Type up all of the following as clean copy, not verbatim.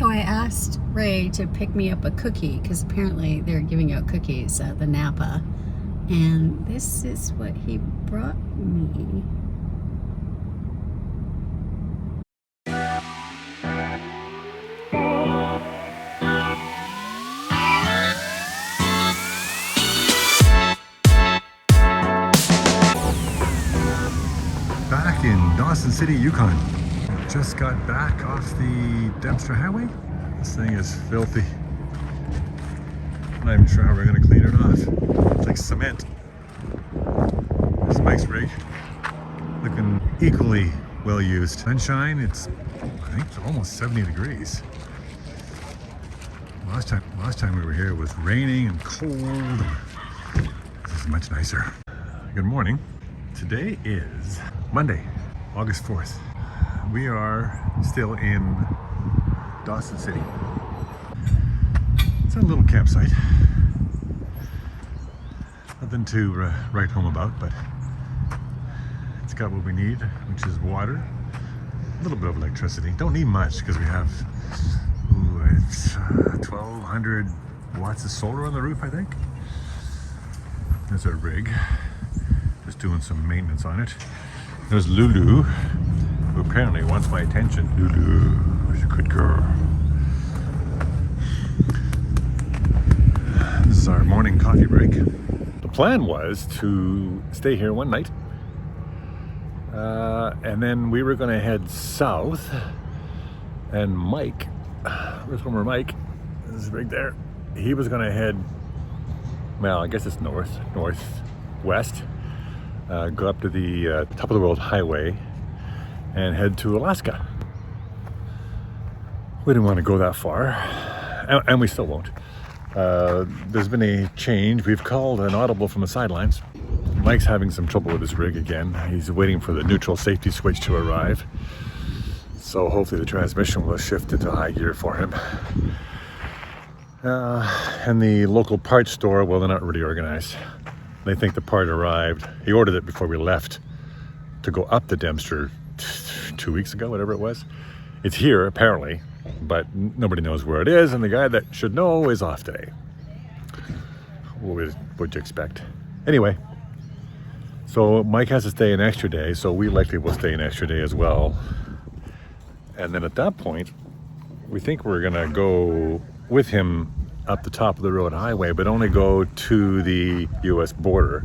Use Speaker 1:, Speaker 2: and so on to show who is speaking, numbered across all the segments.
Speaker 1: So I asked Ray to pick me up a cookie because apparently they're giving out cookies at the Napa. And this is what he brought me.
Speaker 2: Back in Dawson City, Yukon. Just got back off the Dempster Highway. This thing is filthy. I'm not even sure how we're going to clean it off. It's like cement. This Mike's rig, looking equally well used. Sunshine, I think it's almost 70 degrees. Last time we were here it was raining and cold. This is much nicer. Good morning. Today is Monday, August 4th. We are still in Dawson City. It's a little campsite. Nothing to write home about, but it's got what we need, which is water, a little bit of electricity. Don't need much because we have it's 1,200 watts of solar on the roof, I think. There's our rig. Just doing some maintenance on it. There's Lulu, who apparently wants my attention. Lulu is a good girl. This is our morning coffee break. The plan was to stay here one night, and then we were going to head south. And Mike, EarthRoamer Mike, this is right there. He was going to head, well, I guess it's northwest. Go up to the top of the world highway and head to Alaska. We didn't want to go that far, and we still won't. There's been a change. We've called an audible from the sidelines. Mike's having some trouble with his rig again. He's waiting for the neutral safety switch to arrive. So hopefully the transmission will shift into high gear for him. And the local parts store, well, they're not really organized. They think the part arrived. He ordered it before we left to go up the Dempster 2 weeks ago, whatever it was. It's here, apparently, but nobody knows where it is, and the guy that should know is off today. What would you expect? Anyway, so Mike has to stay an extra day, so we likely will stay an extra day as well. And then at that point, we think we're gonna go with him up the top of the road highway, but only go to the US border.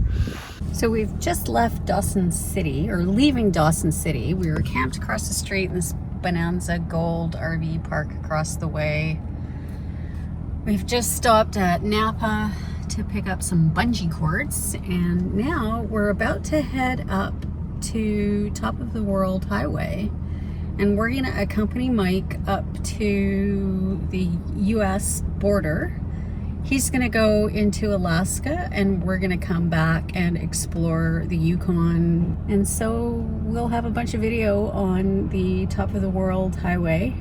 Speaker 1: So we've just left Dawson City, or leaving Dawson City. We were camped across the street in this Bonanza Gold RV park across the way. We've just stopped at Napa to pick up some bungee cords, and now we're about to head up to top of the world highway. And we're gonna accompany Mike up to the US border. He's gonna go into Alaska, and we're gonna come back and explore the Yukon. And so we'll have a bunch of video on the top of the world highway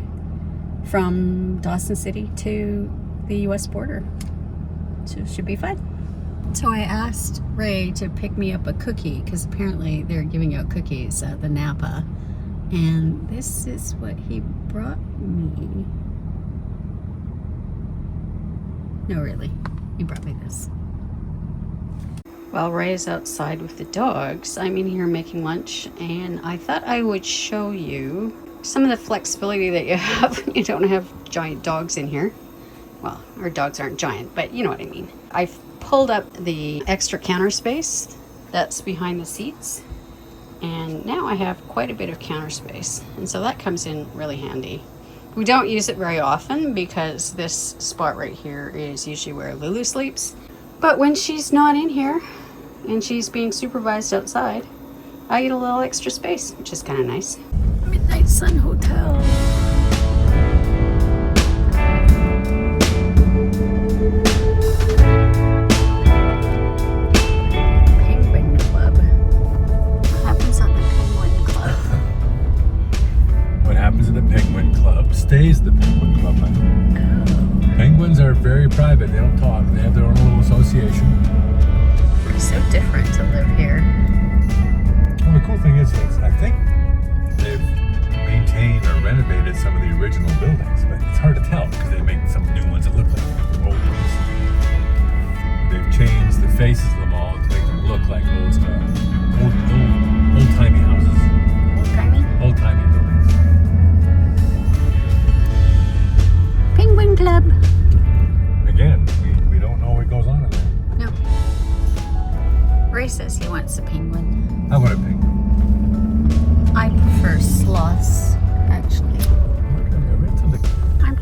Speaker 1: from Dawson City to the US border. So it should be fun. So I asked Ray to pick me up a cookie because apparently they're giving out cookies at the Napa. And this is what he brought me. No, really, he brought me this. While Ray's outside with the dogs, I'm in here making lunch, and I thought I would show you some of the flexibility that you have when you don't have giant dogs in here. Well, our dogs aren't giant, but you know what I mean. I've pulled up the extra counter space that's behind the seats. And now I have quite a bit of counter space, and so that comes in really handy. We don't use it very often because this spot right here is usually where Lulu sleeps. But when she's not in here and she's being supervised outside, I get a little extra space, which is kind of nice. Midnight Sun Hotel.
Speaker 2: Stays the Penguin Club. Penguins are very private. They don't talk. They have their own little association.
Speaker 1: It's so different to live here.
Speaker 2: Well, the cool thing is I think they've maintained or renovated some of the original buildings, but it's hard to tell.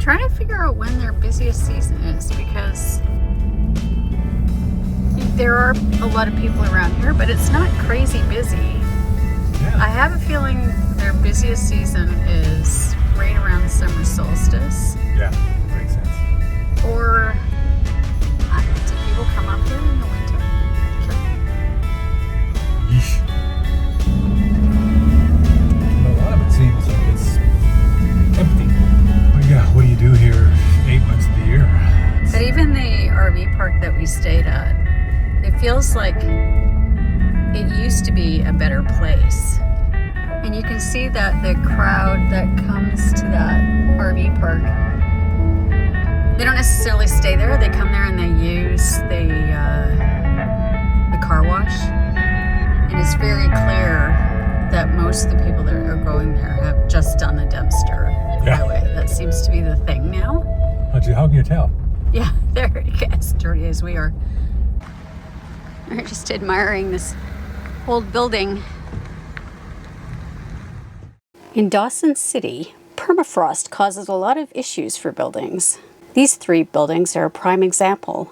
Speaker 1: trying to figure out when their busiest season is, because there are a lot of people around here, but it's not crazy busy.
Speaker 2: Yeah.
Speaker 1: I have a feeling their busiest season is right around the summer solstice.
Speaker 2: Yeah, makes sense.
Speaker 1: Or do people come up here in the winter?
Speaker 2: Yeesh. A lot of it seems like it's empty. But yeah, what do you do here 8 months of the year?
Speaker 1: But even the RV park that we stayed at, it feels like it used to be a better place. And you can see that the crowd that comes to that RV park, they don't necessarily stay there. They come there and they use the car wash. And it's very clear that most of the people that are going there have just done the Dempster highway. That seems to be the thing now.
Speaker 2: How can you tell?
Speaker 1: Yeah, there it gets dirty as we are. We're just admiring this old building. In Dawson City, permafrost causes a lot of issues for buildings. These 3 buildings are a prime example.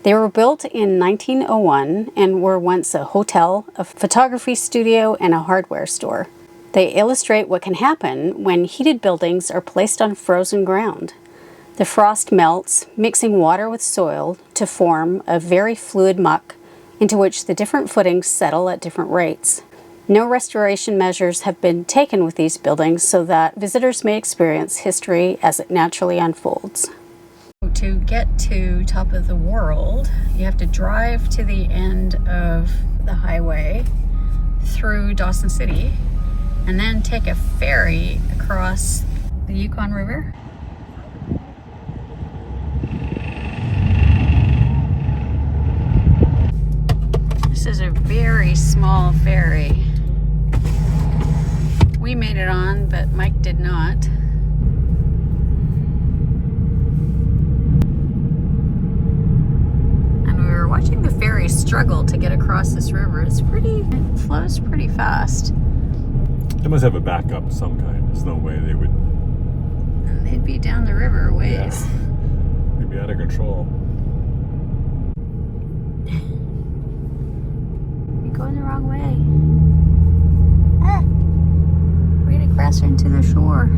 Speaker 1: They were built in 1901 and were once a hotel, a photography studio, and a hardware store. They illustrate what can happen when heated buildings are placed on frozen ground. The frost melts, mixing water with soil to form a very fluid muck into which the different footings settle at different rates. No restoration measures have been taken with these buildings so that visitors may experience history as it naturally unfolds. To get to top of the world, you have to drive to the end of the highway through Dawson City and then take a ferry across the Yukon River. This is a very small ferry. We made it on, but Mike did not. And we were watching the ferry struggle to get across this river. It flows pretty fast.
Speaker 2: They must have a backup of some kind. There's no way they would.
Speaker 1: They'd be down the river a ways.
Speaker 2: Yeah. They'd be out of control.
Speaker 1: You're going the wrong way. Ah! We're gonna crash into the shore.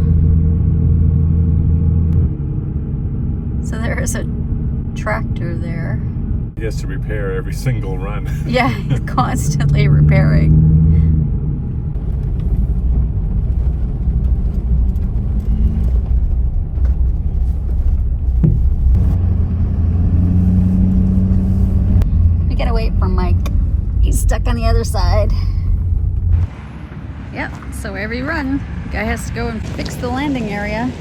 Speaker 1: So there is a tractor there.
Speaker 2: He has to repair every single run.
Speaker 1: Yeah, he's constantly repairing. We gotta wait for Mike. He's stuck on the other side. Yep, so every run, guy has to go and fix the landing area.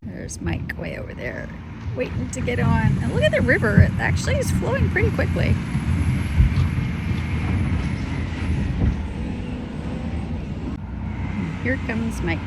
Speaker 1: There's Mike way over there, waiting to get on. And look at the river, it actually is flowing pretty quickly. And here comes Mike.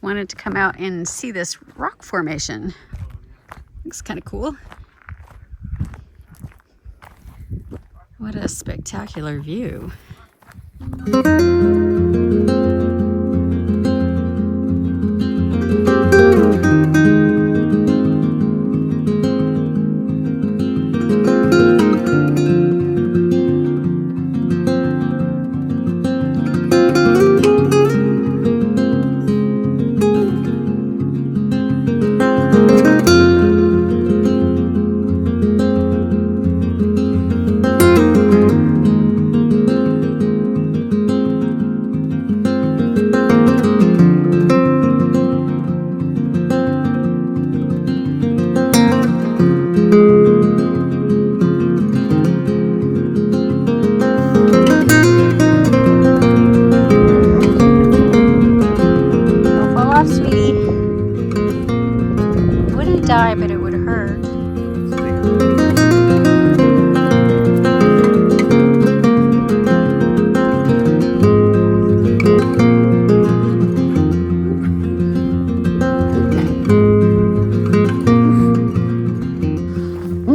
Speaker 1: Wanted to come out and see this rock formation. Looks kind of cool. What a spectacular view.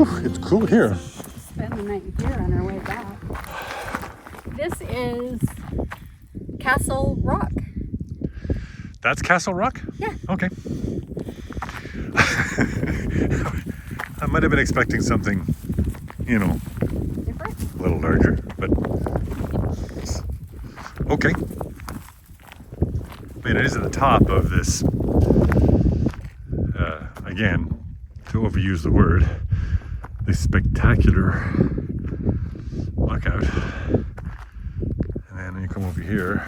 Speaker 2: Whew, it's cool here.
Speaker 1: Spend the night here on our way back. This is Castle Rock.
Speaker 2: That's Castle Rock?
Speaker 1: Yeah.
Speaker 2: Okay. I might have been expecting something, you know,
Speaker 1: Different?
Speaker 2: a little larger, but okay. I mean, it is at the top of this, again, to overuse the word, this spectacular lookout. And then you come over here.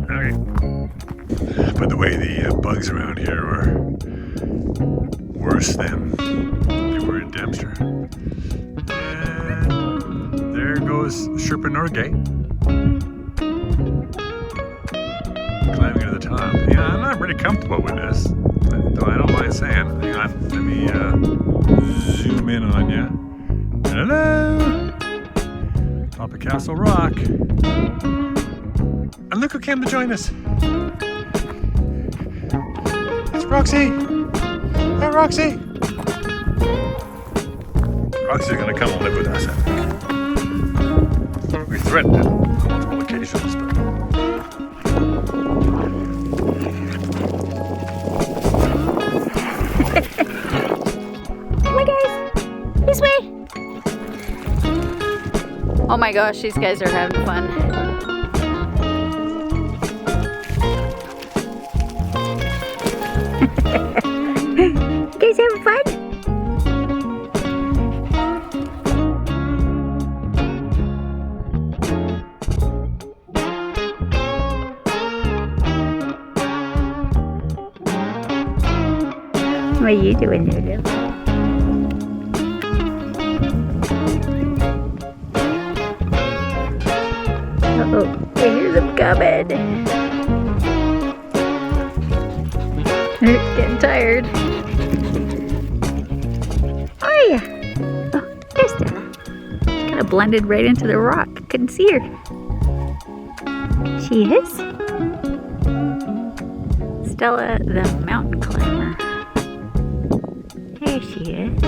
Speaker 2: Okay. By the way, the bugs around here are worse than they were in Dempster. And there goes Sherpa Norgay. Climbing to the top. Yeah, I'm not really comfortable with this, though I don't mind saying. Hang on, let me zoom in on you. Hello! Top of Castle Rock. And look who came to join us. It's Roxy! Hey, Roxy! Roxy's gonna come and live with us. We threatened it on multiple occasions, but...
Speaker 1: Come on, guys! This way! Oh my gosh, these guys are having fun. You guys having fun? What are you doing there, Lou? Uh-oh, I hear them coming. They're getting tired. How are you? Oh, there's Stella. Kind of blended right into the rock. Couldn't see her. She is. Stella the mountain climber. There she is.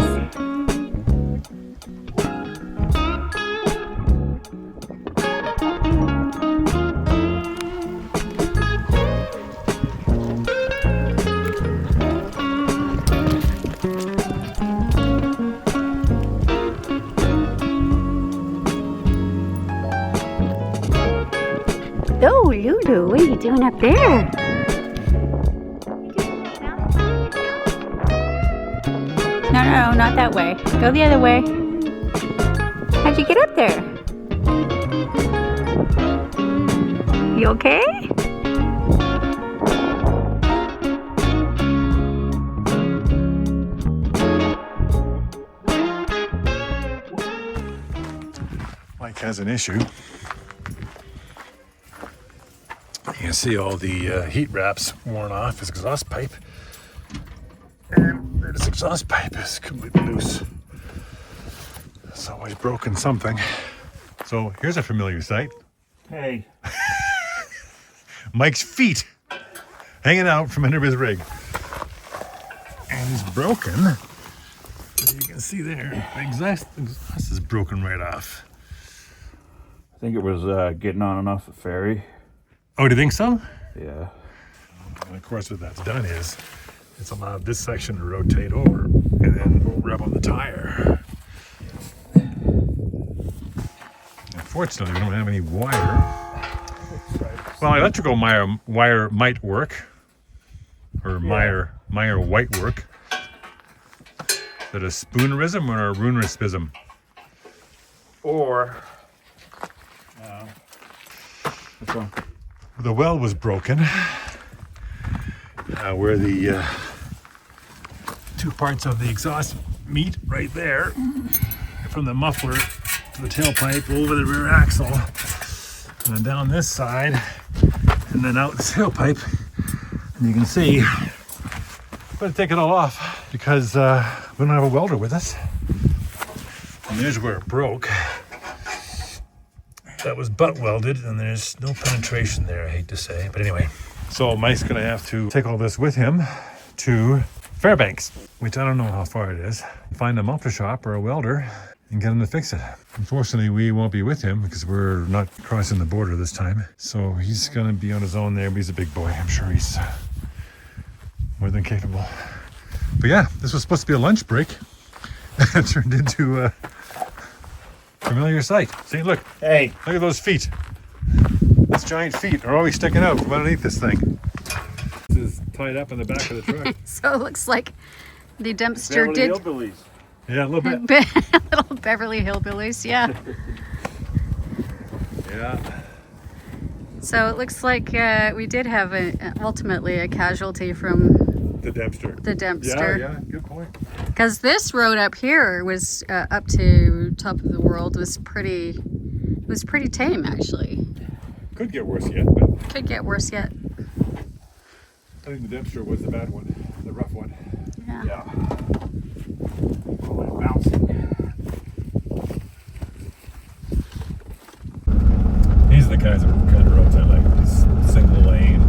Speaker 1: Oh, Lulu, what are you doing up there? No, not that way. Go the other way. How'd you get up there? You okay?
Speaker 2: Mike has an issue. You can see all the heat wraps worn off his exhaust pipe. And this exhaust pipe is completely loose. It's always broken something. So here's a familiar sight.
Speaker 3: Hey.
Speaker 2: Mike's feet hanging out from under his rig. And he's broken. As you can see there, the exhaust is broken right off.
Speaker 3: I think it was getting on and off the ferry.
Speaker 2: Oh, do you think so?
Speaker 3: Yeah.
Speaker 2: And of course what that's done is it's allowed this section to rotate over and then rub on the tire. Unfortunately, we don't have any wire. Well, electrical wire might work, or Meyer white work. Is that a spoonerism or a runerism?
Speaker 3: Or, which one?
Speaker 2: The well was broken, where the two parts of the exhaust meet right there, from the muffler to the tailpipe over the rear axle, and then down this side, and then out the tailpipe. And you can see, I'm going to take it all off because we don't have a welder with us. And there's where it broke. That was butt welded, and there's no penetration there, I hate to say. But anyway, so Mike's going to have to take all this with him to Fairbanks, which I don't know how far it is. Find a muffler shop or a welder and get him to fix it. Unfortunately, we won't be with him because we're not crossing the border this time. So he's gonna be on his own there, but he's a big boy. I'm sure he's more than capable. But yeah, this was supposed to be a lunch break. It turned into a familiar sight. See, look.
Speaker 3: Hey.
Speaker 2: Look at those feet. Those giant feet are always sticking out from underneath this thing. This is tied up in the back of the truck.
Speaker 1: So it looks like the dumpster
Speaker 3: Beverly
Speaker 1: did.
Speaker 3: Hillbillies.
Speaker 2: Yeah, a little bit.
Speaker 1: Little Beverly Hillbillies, yeah.
Speaker 2: Yeah.
Speaker 1: So it looks like we did have ultimately a casualty from
Speaker 2: The dumpster.
Speaker 1: the dumpster.
Speaker 2: Yeah, good point.
Speaker 1: Because this road up here was up to top of the world was pretty tame actually.
Speaker 2: Could get worse yet, but
Speaker 1: Could get worse yet.
Speaker 2: I think the dumpster was the bad one, the rough one.
Speaker 1: Yeah.
Speaker 3: Yeah. Oh, bouncing.
Speaker 2: These are the kinds of roads I like. Just single lane,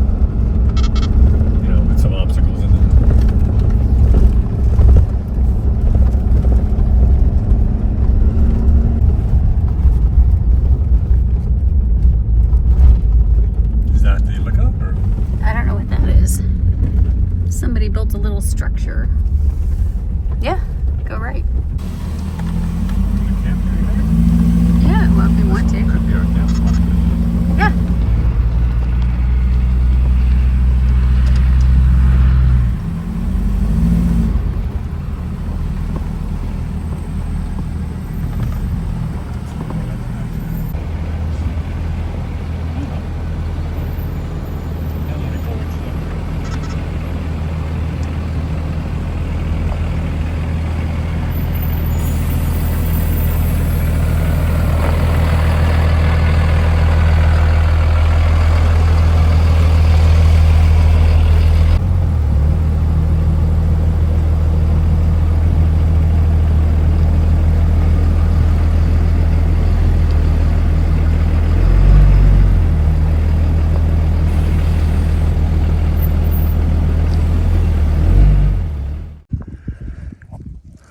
Speaker 2: you know, with some obstacles in them. Is that the lookout, or?
Speaker 1: I don't know what that is. Somebody built a little structure. Yeah, go right. Yeah, well, if you want to.
Speaker 2: Could be our camp.
Speaker 1: Yeah.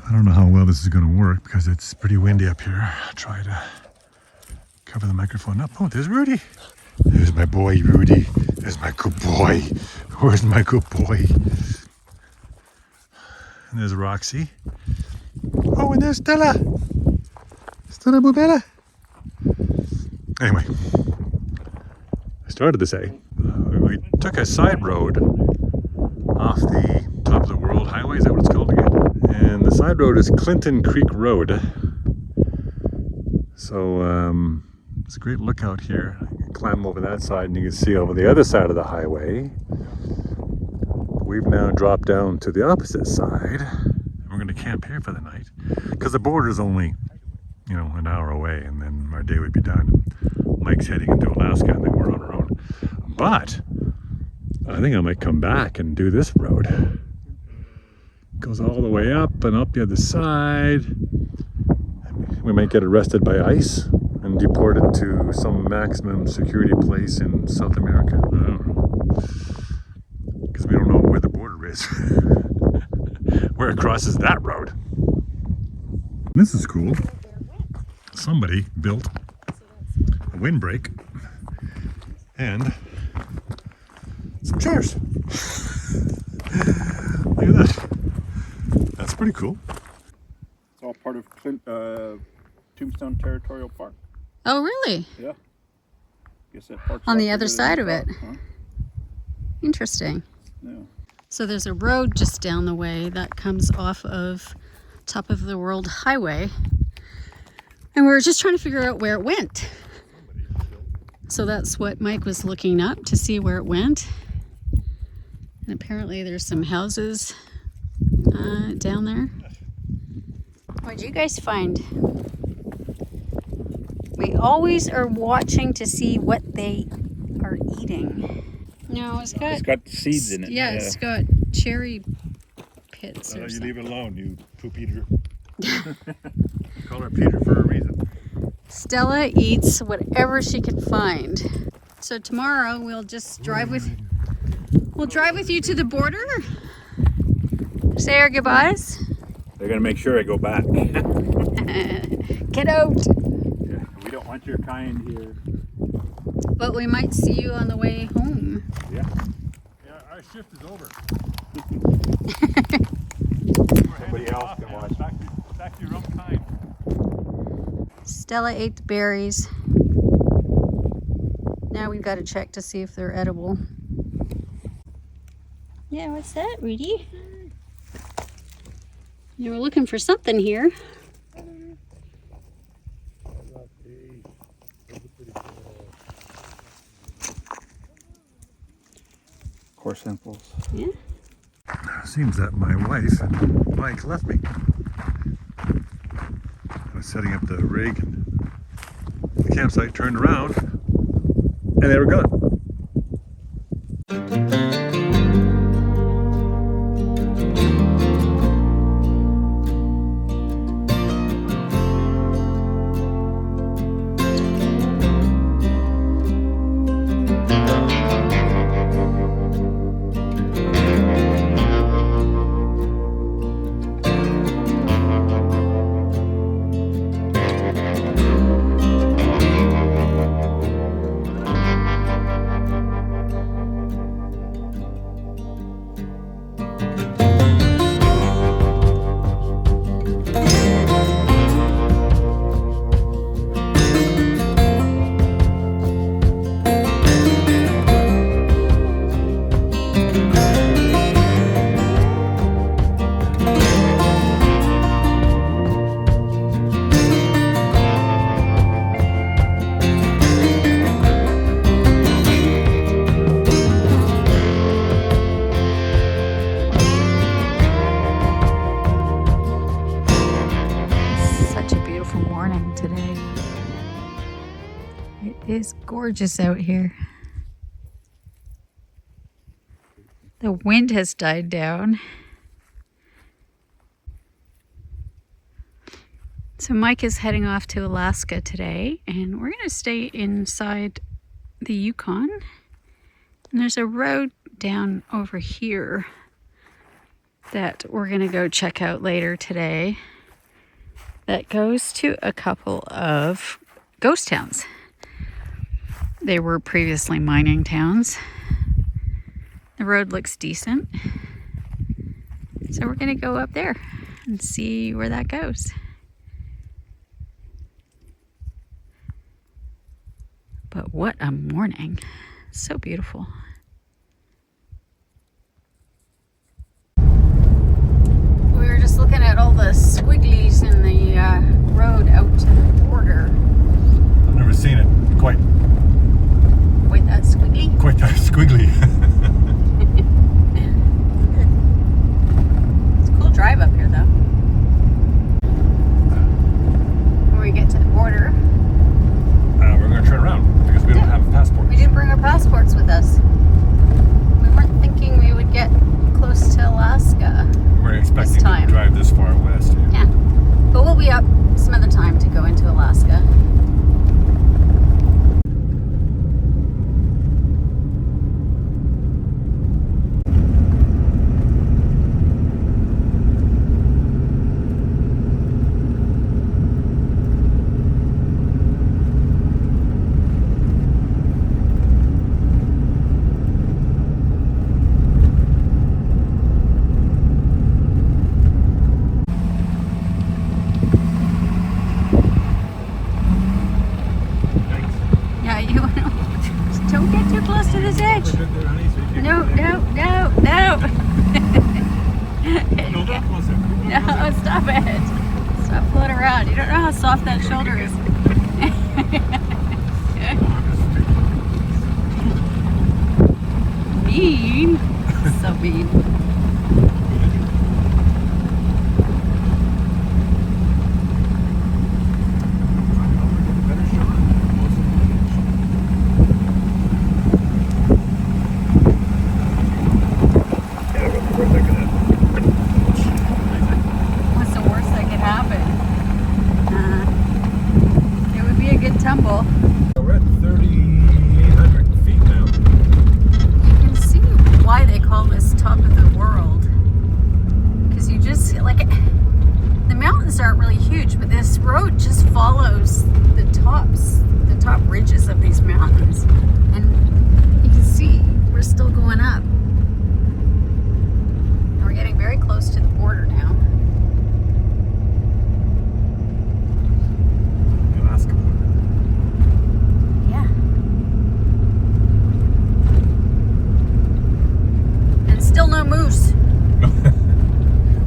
Speaker 2: I don't know how well this is going to work because it's pretty windy up here. I'll try to cover the microphone up. Oh, there's Rudy. There's my boy, Rudy. There's my good boy. Where's my good boy? And there's Roxy. Oh, and there's Stella. Stella Bubella. Anyway, I started to say, we took a side road off the top of the world highway. Is that what it's called again? And the side road is Clinton Creek Road. So it's a great lookout here. You can climb over that side and you can see over the other side of the highway. We've now dropped down to the opposite side. We're going to camp here for the night because the border is only, you know, an hour away, and then our day would be done. Mike's heading into Alaska, and then we're on our own. But I think I might come back and do this road. Goes all the way up and up the other side. We might get arrested by ICE and deported to some maximum security place in South America. I don't know. Because we don't know where the border is. Where it crosses that road. This is cool. Somebody built a windbreak and some chairs. Look at that. That's pretty cool.
Speaker 3: It's all part of Tombstone Territorial Park.
Speaker 1: Oh, really?
Speaker 3: Yeah. Guess that park's
Speaker 1: On the
Speaker 3: located
Speaker 1: other
Speaker 3: in
Speaker 1: side of
Speaker 3: park,
Speaker 1: it.
Speaker 3: Huh?
Speaker 1: Interesting.
Speaker 3: Yeah.
Speaker 1: So there's a road just down the way that comes off of top of the world highway. And we were just trying to figure out where it went. So that's what Mike was looking up to see where it went. And apparently there's some houses down there. What did you guys find? We always are watching to see what they are eating. No, it's got
Speaker 3: seeds in it.
Speaker 1: Yeah, it's got cherry pits or
Speaker 2: You
Speaker 1: something.
Speaker 2: leave it alone, you poop eater. Call her Peter for a reason.
Speaker 1: Stella eats whatever she can find. So tomorrow we'll just drive with you to the border Say our goodbyes.
Speaker 3: They're gonna make sure I go back.
Speaker 1: Get out.
Speaker 3: Yeah, we don't want your kind here.
Speaker 1: But we might see you on the way home.
Speaker 3: Yeah.
Speaker 2: Yeah, our shift is over.
Speaker 3: Somebody else can watch.
Speaker 2: Back to your own kind.
Speaker 1: Stella ate the berries. Now we've got to check to see if they're edible. Yeah, what's that, Rudy? You were looking for something here.
Speaker 3: Core samples.
Speaker 1: Yeah.
Speaker 2: Seems that my wife and Mike left me. I was setting up the rig and the campsite, turned around and they were gone.
Speaker 1: It's gorgeous out here. The wind has died down. So Mike is heading off to Alaska today, and we're going to stay inside the Yukon. And there's a road down over here that we're going to go check out later today that goes to a couple of ghost towns. They were previously mining towns. The road looks decent. So we're going to go up there and see where that goes. But what a morning. So beautiful. We were just looking at all the squigglies in the road out to the border.
Speaker 2: I've never seen it quite
Speaker 1: That squiggly?
Speaker 2: that squiggly.
Speaker 1: It's a cool drive up here though. When we get to the border.
Speaker 2: We're going to turn around because we don't have passports.
Speaker 1: We didn't bring our passports with us. We weren't thinking we would get close to Alaska.
Speaker 2: We weren't expecting
Speaker 1: time.
Speaker 2: to drive this far west.
Speaker 1: Yeah. But we'll be up some other time to go into Alaska. Don't get too close to this edge. No, no, no, no. No, stop it. Stop floating around. You don't know how soft that shoulder is. Mean. So mean. What's the worst that could happen? It would be a good tumble.
Speaker 2: We're at 3,800 feet now.
Speaker 1: You can see why they call this top of the mountains aren't really huge, but this road just follows the top ridges of these mountains. And you can see we're still going up. And we're getting very close to the border now.
Speaker 2: Alaska.
Speaker 1: Yeah. And still no moose.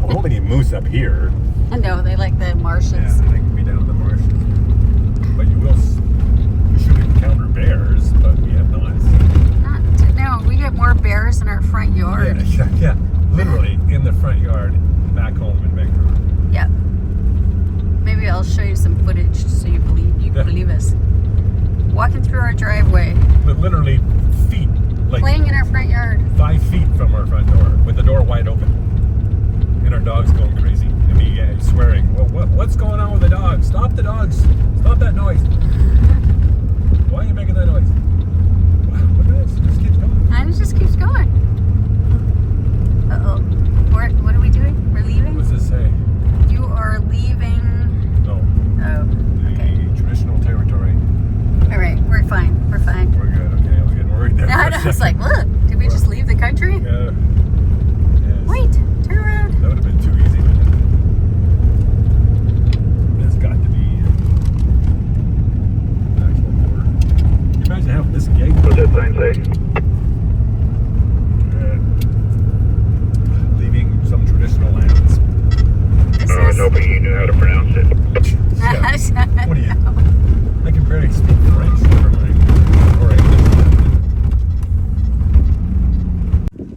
Speaker 2: Well, don't any moose up here.
Speaker 1: I know, they like the marshes.
Speaker 2: Yeah, they can be down in the marshes. But you should encounter bears, but we have not seen.
Speaker 1: No, we get more bears in our front yard.
Speaker 2: Yeah, literally in the front yard back home in Vancouver.
Speaker 1: Yeah. Maybe I'll show you some footage so you can believe us. Walking through our driveway.
Speaker 2: But literally feet, like
Speaker 1: Playing in our front yard.
Speaker 2: 5 feet from our front door, with the door wide open. And our dog's going crazy. And me swearing, well, what's going on with the dog? Stop the dogs. Stop that noise. Why are you making that noise? What is this? It just keeps going.
Speaker 1: And it just keeps going. Uh-oh. What are we doing? We're leaving?
Speaker 2: What's this say?
Speaker 1: You are leaving...
Speaker 2: No.
Speaker 1: Oh, okay.
Speaker 2: The traditional territory.
Speaker 1: All right, we're fine. We're fine.
Speaker 2: We're good. Okay, I was getting worried there.
Speaker 1: I was like, look, did we just leave the country?
Speaker 2: Yeah. Yes.
Speaker 1: Wait, turn around.
Speaker 2: That would have been too easy, wouldn't it? There's got to be an actual border. Can you imagine having this gate?
Speaker 4: What's that sign say?
Speaker 2: Leaving some traditional lands.
Speaker 1: This
Speaker 4: I was hoping you knew how to pronounce it.
Speaker 2: Yeah. What do you? I can barely speak French, never mind. Or English.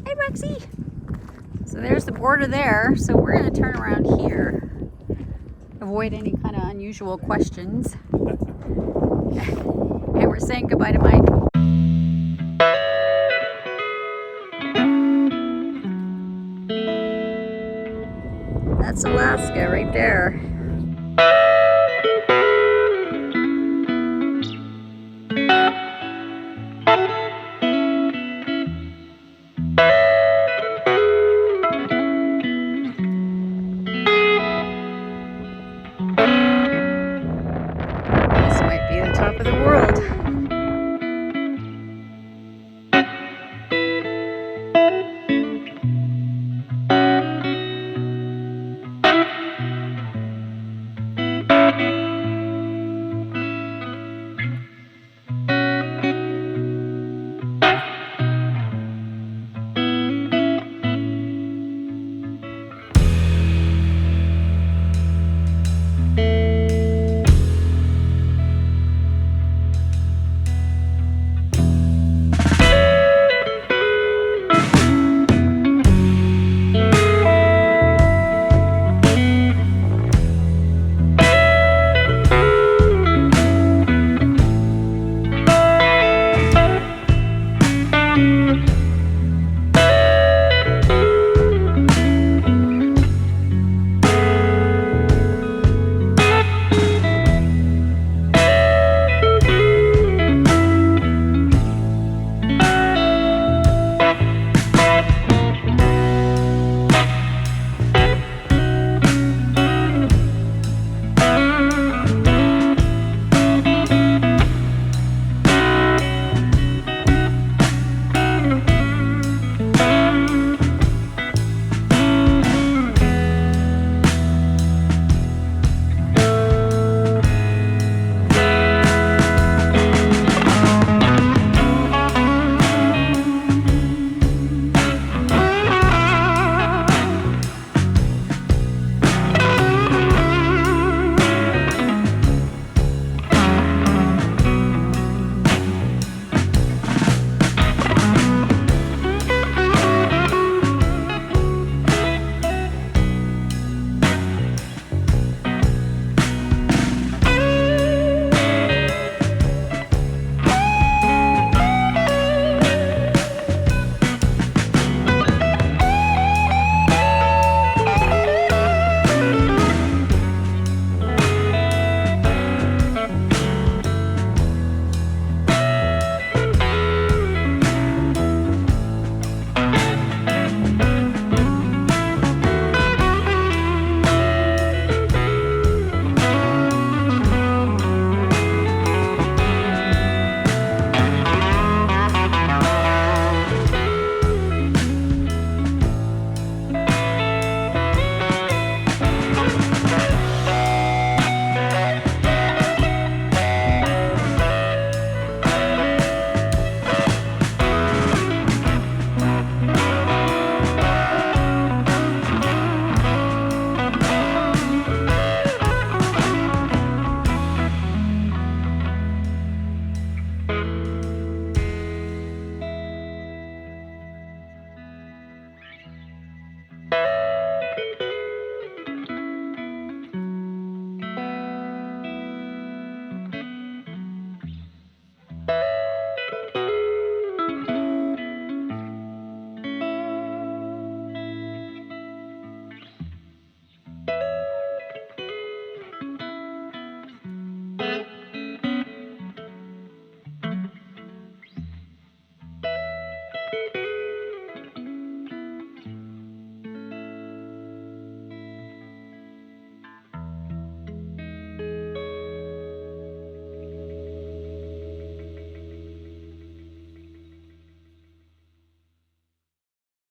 Speaker 1: Hey, Bugsy. So there's the border there. So we're going to turn around here. Avoid any kind of unusual questions. And we're saying goodbye to Mike. That's Alaska right there. This might be the top of the world.